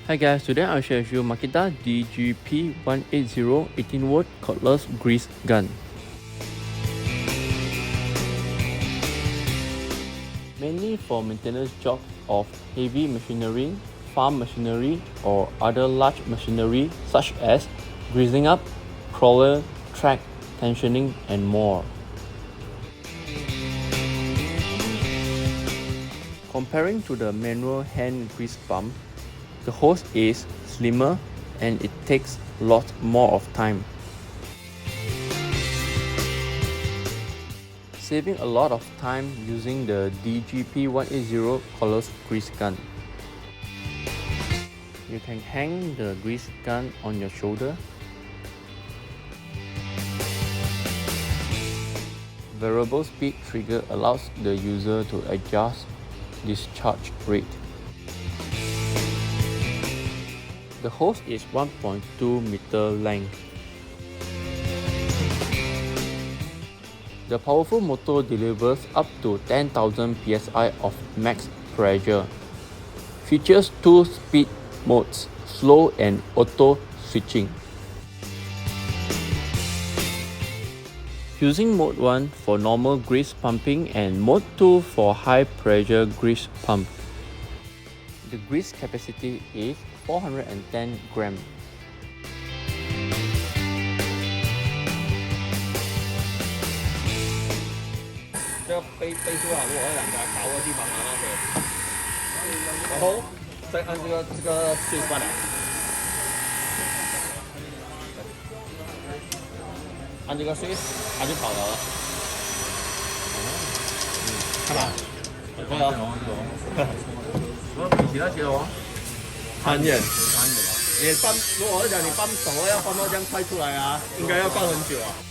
Hi guys, today I'll share with you Makita DGP180 18V cordless grease gun. Mainly for maintenance jobs of heavy machinery, farm machinery or other large machinery such as greasing up, crawler, track, tensioning and more. Comparing to the manual hand grease pump, the hose is slimmer and it takes a lot more of time, saving a lot of time using the DGP180 cordless grease gun. You can hang the grease gun on your shoulder. Variable speed trigger allows the user to adjust discharge rate. The hose is 1.2 meter length. The powerful motor delivers up to 10,000 psi of max pressure. Features 2 speed modes, slow and auto switching. Using mode 1 for normal grease pumping and mode 2 for high pressure grease pump. The grease capacity is 410 grams.按这个水，它就跑了，看吧，够了，比其他节奏3年，你搬，如果我讲你搬手要搬到这样快出来啊，应该要搬很久啊。